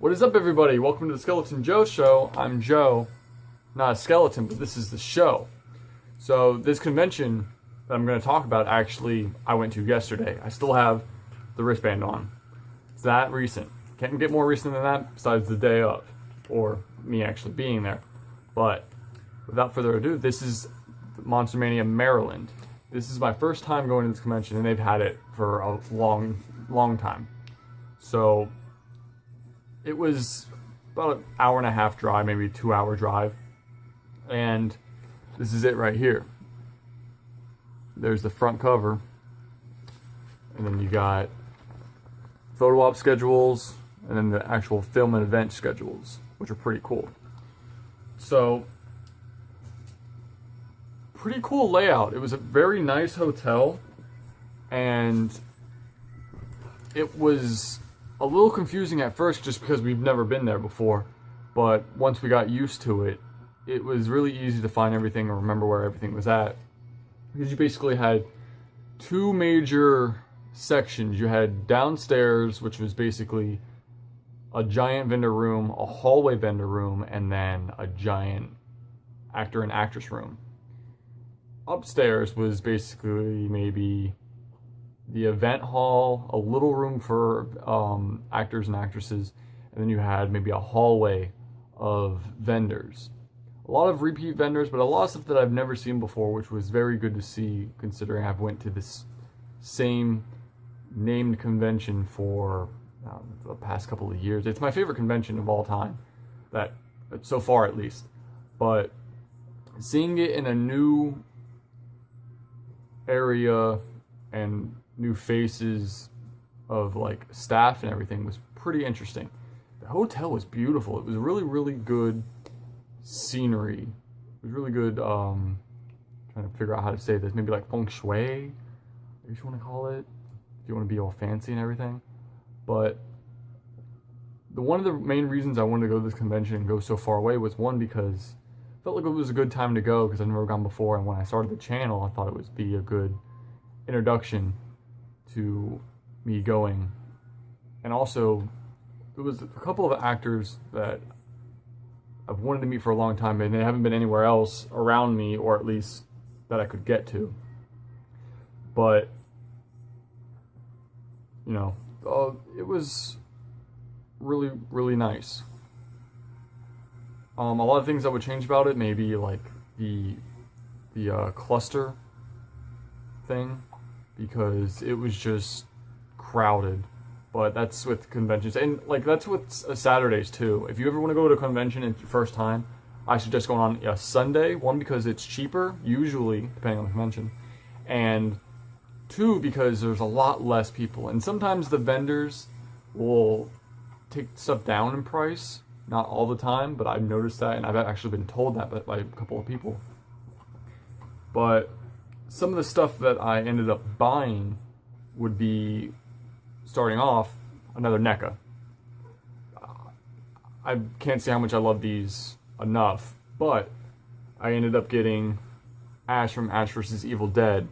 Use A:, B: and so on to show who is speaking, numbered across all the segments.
A: What is up, everybody? Welcome to the Skeleton Joe Show. I'm Joe, not a skeleton, but this is the show. So this convention that I'm going to talk about, actually, I went to yesterday. I still have the wristband on. It's that recent. Can't get more recent than that besides the day of, or me actually being there. But without further ado, this is Monster Mania, Maryland. This is my first time going to this convention, and they've had it for a long time. So it was about an hour and a half drive, maybe a 2-hour drive. And this is it right here. There's the front cover. And then you got photo op schedules, and then the actual film and event schedules, which are pretty cool. So, pretty cool layout. It was a very nice hotel, and it was a little confusing at first just because we've never been there before, but once we got used to it, it was really easy to find everything and remember where everything was at. Because you basically had two major sections. You had downstairs, which was basically a giant vendor room, a hallway vendor room, and then a giant actor and actress room. Upstairs was basically maybe the event hall, a little room for actors and actresses, and then you had maybe a hallway of vendors. A lot of repeat vendors, but a lot of stuff that I've never seen before, which was very good to see considering I've went to this same named convention for the past couple of years. It's my favorite convention of all time, that so far at least. But seeing it in a new area and new faces of like staff and everything was pretty interesting. The hotel was beautiful. It was really good scenery. It was really good, trying to figure out how to say this, maybe like feng shui, if you want to call it, if you want to be all fancy and everything. But one of the main reasons I wanted to go to this convention and go so far away was, one, because I felt like it was a good time to go because I've never gone before, and when I started the channel I thought it would be a good introduction to me going. And also, there was a couple of actors that I've wanted to meet for a long time, and they haven't been anywhere else around me, or at least that I could get to. But, you know, it was really nice. A lot of things I would change about it, maybe like the cluster thing, because it was just crowded. But that's with conventions, and like that's with Saturdays too. If you ever want to go to a convention and it's your first time, I suggest going on a Sunday. One, because it's cheaper usually, depending on the convention, and two, because there's a lot less people. And sometimes the vendors will take stuff down in price. Not all the time, but I've noticed that, and I've actually been told that by a couple of people. But some of the stuff that I ended up buying would be, starting off, another NECA. I can't say how much I love these enough, but I ended up getting Ash from Ash vs. Evil Dead,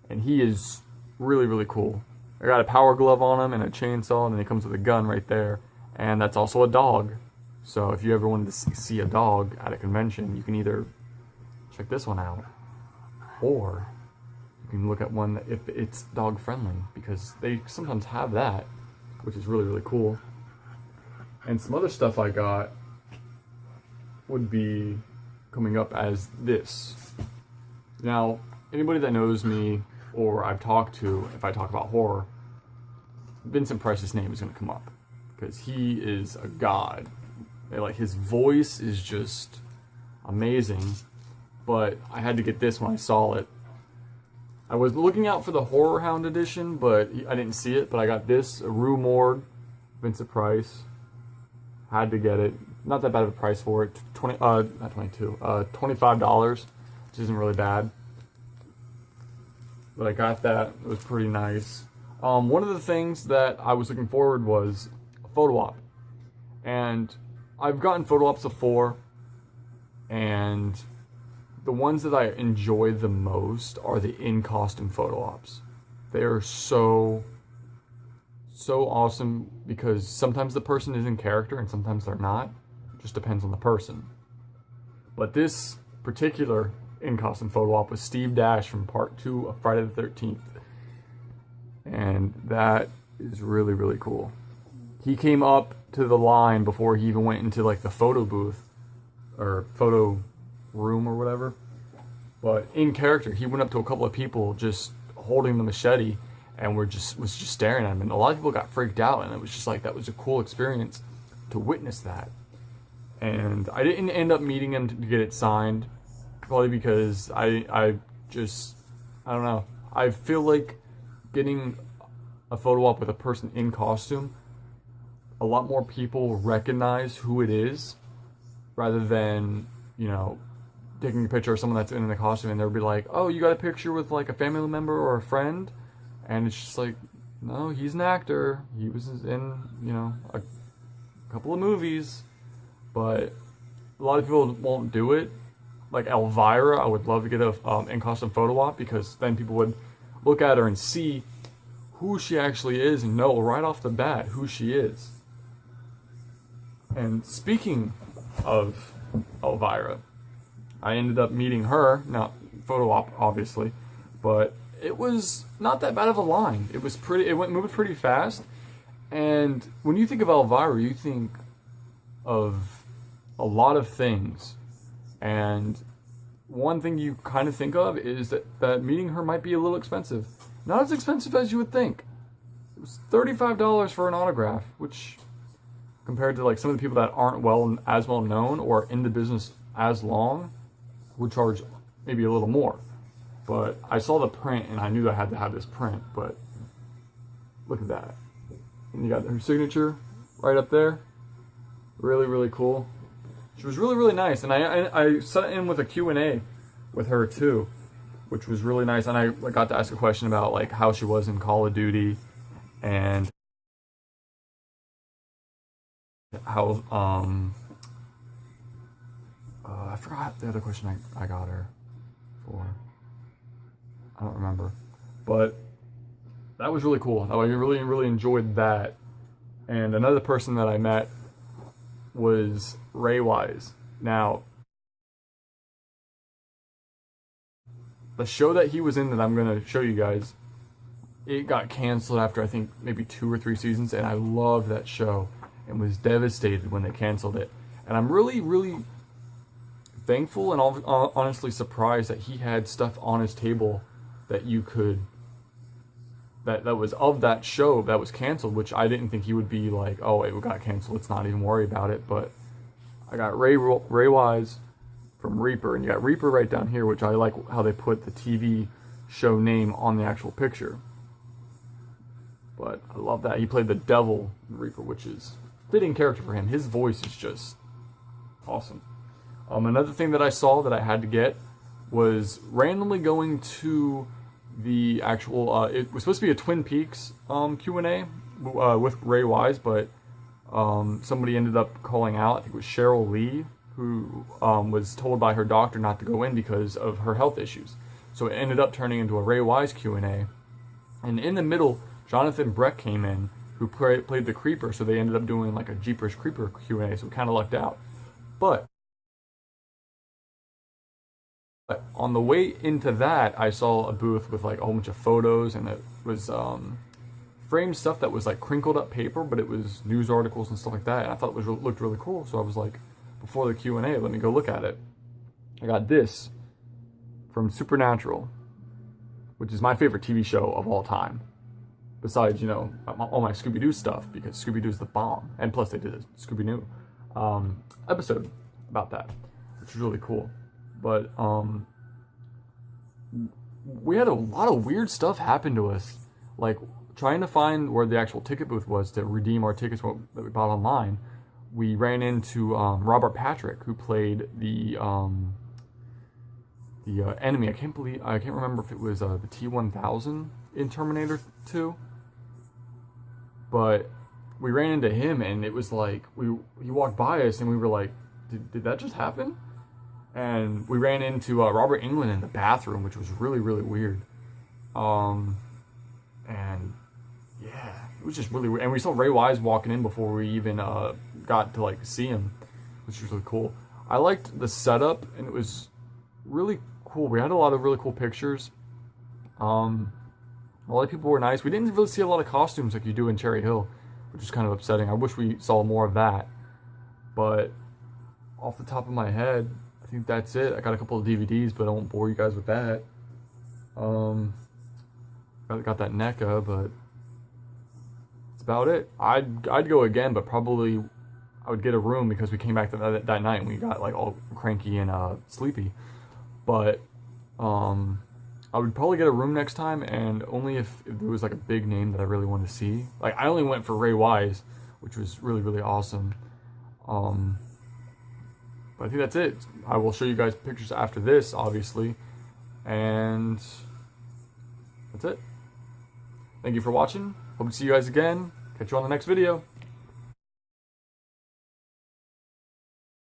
A: and he is really cool. I got a power glove on him and a chainsaw, and then he comes with a gun right there, and that's also a dog. So if you ever wanted to see a dog at a convention, you can either check this one out, or you can look at one if it's dog friendly, because they sometimes have that, which is really cool. And some other stuff I got would be coming up as this. Now, anybody that knows me or I've talked to, if I talk about horror, Vincent Price's name is going to come up, because he is a god. Like, his voice is just amazing. But I had to get this when I saw it. I was looking out for the Horror Hound edition, but I didn't see it. But I got this, a Rue Morgue, Vincent Price. Had to get it. Not that bad of a price for it. $25, which isn't really bad. But I got that. It was pretty nice. One of the things that I was looking forward was a photo op. And I've gotten photo ops before, and the ones that I enjoy the most are the in-costume photo ops. They are so so awesome because sometimes the person is in character and sometimes they're not. It just depends on the person. But this particular in-costume photo op was Steve Dash from part 2 of Friday the 13th. And that is really, really cool. He came up to the line before he even went into like the photo booth or photo room or whatever. But in character, he went up to a couple of people just holding the machete and was just staring at him. And a lot of people got freaked out, and it was just like, that was a cool experience to witness that. And I didn't end up meeting him to get it signed, probably because I don't know. I feel like getting a photo op with a person in costume, a lot more people recognize who it is rather than, you know, taking a picture of someone that's in the costume and they'll be like, oh, you got a picture with like a family member or a friend? And it's just like, no, he's an actor. He was in, you know, a couple of movies, but a lot of people won't do it. Like Elvira, I would love to get a in-costume photo op because then people would look at her and see who she actually is and know right off the bat who she is. And speaking of Elvira, I ended up meeting her, not photo op obviously, but it was not that bad of a line. It was pretty, it went moving pretty fast. And when you think of Elvira, you think of a lot of things. And one thing you kind of think of is that meeting her might be a little expensive. Not as expensive as you would think. It was $35 for an autograph, which compared to like some of the people that aren't as well known or in the business as long would charge maybe a little more. But I saw the print and I knew I had to have this print, but look at that. And you got her signature right up there. Really, really cool. She was really, really nice. And I sat in with a Q&A with her too, which was really nice. And I got to ask a question about like how she was in Call of Duty and how, I forgot the other question I got her for. I don't remember. But that was really cool. I really, really enjoyed that. And another person that I met was Ray Wise. Now, the show that he was in that I'm going to show you guys, it got canceled after I think maybe 2 or 3 seasons, and I loved that show and was devastated when they canceled it. And I'm really, really thankful and honestly surprised that he had stuff on his table that you could, that was of that show that was canceled, which I didn't think he would be like, oh, it got canceled, let's not even worry about it. But I got Ray Wise from Reaper, and you got Reaper right down here, which I like how they put the TV show name on the actual picture. But I love that. He played the devil in Reaper, which is a fitting character for him. His voice is just awesome. Another thing that I saw that I had to get was randomly going to the actual, it was supposed to be a Twin Peaks Q&A with Ray Wise, but somebody ended up calling out. I think it was Cheryl Lee, who was told by her doctor not to go in because of her health issues. So it ended up turning into a Ray Wise Q&A. And in the middle, Jonathan Breck came in, who played the Creeper, so they ended up doing like a Jeepers Creeper Q&A, so we kind of lucked out. But on the way into that, I saw a booth with like a whole bunch of photos, and it was framed stuff that was like crinkled up paper, but it was news articles and stuff like that, and I thought it looked really cool. So I was like, before the Q&A, let me go look at it. I got this from Supernatural, which is my favorite TV show of all time. Besides, you know, all my Scooby-Doo stuff, because Scooby-Doo's the bomb. And plus they did a Scooby-Doo episode about that, which was really cool. But we had a lot of weird stuff happen to us. Like trying to find where the actual ticket booth was to redeem our tickets that we bought online. We ran into Robert Patrick, who played the enemy. I can't remember if it was the T-1000 in Terminator 2. But we ran into him, and it was like he walked by us, and we were like, "Did that just happen?" And we ran into Robert Englund in the bathroom, which was really, really weird. And yeah, it was just really weird. And we saw Ray Wise walking in before we even got to like see him, which was really cool. I liked the setup, and it was really cool. We had a lot of really cool pictures. A lot of people were nice. We didn't really see a lot of costumes like you do in Cherry Hill, which is kind of upsetting. I wish we saw more of that. But off the top of my head, I think that's it. I got a couple of DVDs, but I won't bore you guys with that. Got that NECA, but that's about it. I'd go again, but probably I would get a room because we came back that night and we got like all cranky and sleepy. But I would probably get a room next time, and only if there was like a big name that I really wanted to see. Like I only went for Ray Wise, which was really, really awesome. But I think that's it. I will show you guys pictures after this, obviously. And that's it. Thank you for watching. Hope to see you guys again. Catch you on the next video.